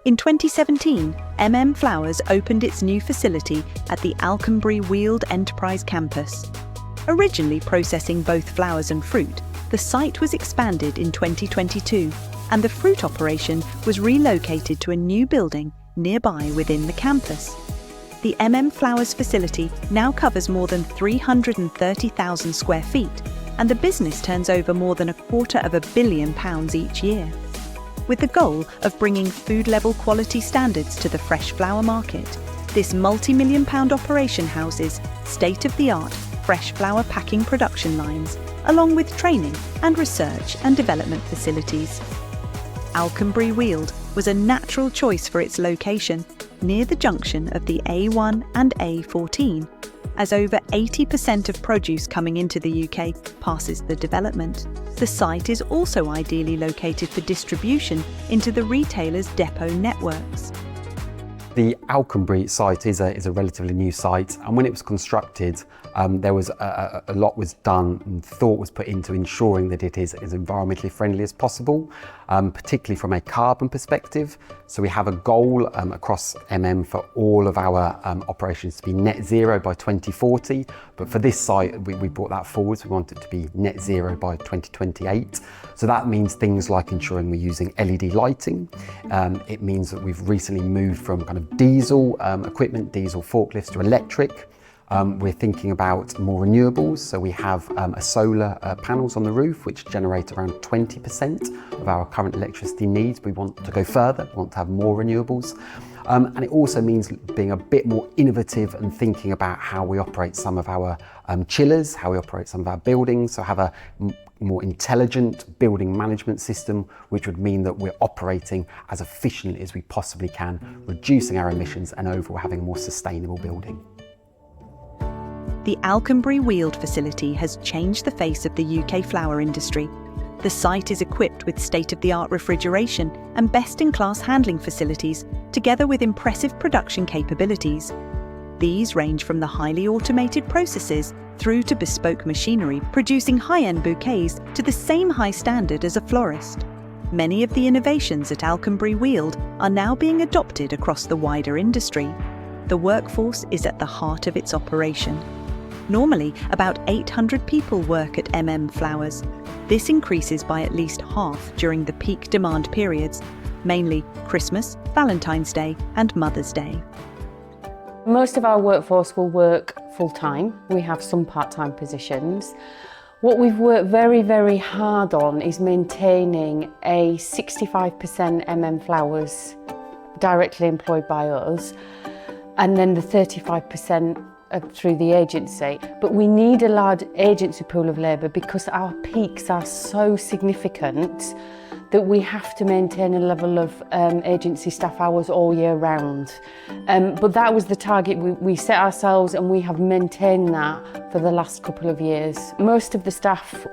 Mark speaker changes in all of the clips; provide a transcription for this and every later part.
Speaker 1: In 2017, Flowers opened its new facility at the Alconbury Weald Enterprise Campus. Originally processing both flowers and fruit, the site was expanded in 2022, and the fruit operation was relocated to a new building nearby within the campus. The Flowers facility now covers more than 330,000 square feet, and the business turns over more than £250 million each year. With the goal of bringing food-level quality standards to the fresh flower market, this multi-million-pound operation houses state-of-the-art fresh flower packing production lines, along with training and research and development facilities. Alconbury Weald was a natural choice for its location near the junction of the A1 and A14, as over 80% of produce coming into the UK passes the development. The site is also ideally located for distribution into the retailers' depot networks.
Speaker 2: The Alconbury site is a relatively new site, and when it was constructed, there was a lot was done and thought was put into ensuring that it is as environmentally friendly as possible, particularly from a carbon perspective. So we have a goal across for all of our operations to be net zero by 2040, but for this site we brought that forward, so we want it to be net zero by 2028. So that means things like ensuring we're using LED lighting. It means that we've recently moved from kind of diesel equipment, diesel forklifts, to electric. We're thinking about more renewables, so we have solar panels on the roof which generate around 20% of our current electricity needs. We want to go further, we want to have more renewables. And it also means being a bit more innovative and thinking about how we operate some of our chillers, how we operate some of our buildings, so have a more intelligent building management system, which would mean that we're operating as efficiently as we possibly can, reducing our emissions and overall having a more sustainable building.
Speaker 1: The Alconbury Weald facility has changed the face of the UK flower industry. The site is equipped with state-of-the-art refrigeration and best-in-class handling facilities, together with impressive production capabilities. These range from the highly automated processes through to bespoke machinery, producing high-end bouquets to the same high standard as a florist. Many of the innovations at Alconbury Weald are now being adopted across the wider industry. The workforce is at the heart of its operation. Normally, about 800 people work at Flowers. This increases by at least half during the peak demand periods, mainly Christmas, Valentine's Day and Mother's Day.
Speaker 3: Most of our workforce will work full-time. We have some part-time positions. What we've worked very, very hard on is maintaining a 65% Flowers directly employed by us, and then the 35% through the agency. But we need a large agency pool of labour because our peaks are so significant that we have to maintain a level of agency staff hours all year round. But that was the target we set ourselves, and we have maintained that for the last couple of years. Most of the staff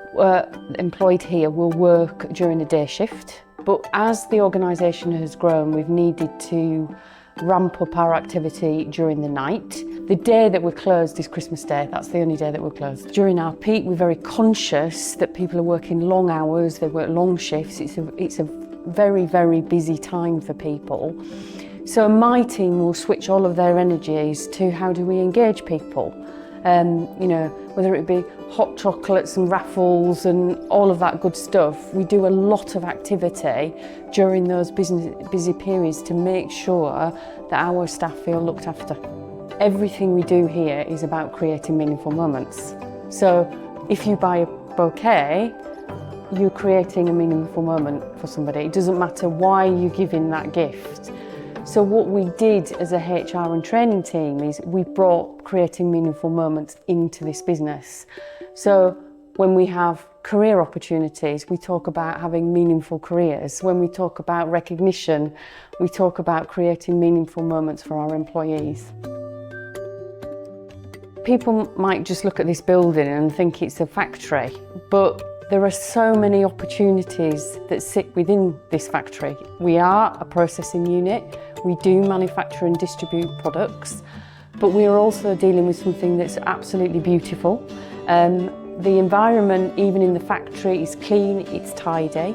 Speaker 3: employed here will work during a day shift, but as the organisation has grown, we've needed to ramp up our activity during the night. The day that we're closed is Christmas Day. That's the only day that we're closed. During our peak, we're very conscious that people are working long hours, they work long shifts. It's a very, very busy time for people. So my team will switch all of their energies to how do we engage people. You know, whether it be hot chocolates and raffles and all of that good stuff. We do a lot of activity during those busy periods to make sure that our staff feel looked after. Everything we do here is about creating meaningful moments. So if you buy a bouquet, you're creating a meaningful moment for somebody. It doesn't matter why you're giving that gift. So what we did as a HR and training team is we brought creating meaningful moments into this business. So when we have career opportunities, we talk about having meaningful careers. When we talk about recognition, we talk about creating meaningful moments for our employees. People might just look at this building and think it's a factory, but there are so many opportunities that sit within this factory. We are a processing unit. We do manufacture and distribute products, but we are also dealing with something that's absolutely beautiful. The environment, even in the factory, is clean, it's tidy.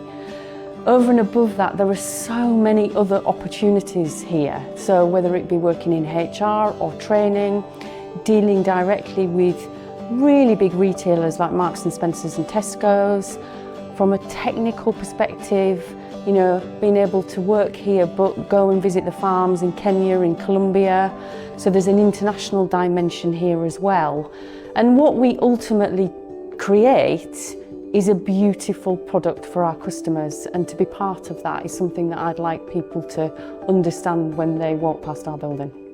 Speaker 3: Over and above that, there are so many other opportunities here. So whether it be working in HR or training, dealing directly with really big retailers like Marks and Spencer's and Tesco's. From a technical perspective, you know, being able to work here but go and visit the farms in Kenya, in Colombia. So there's an international dimension here as well. And what we ultimately create is a beautiful product for our customers, and to be part of that is something that I'd like people to understand when they walk past our building.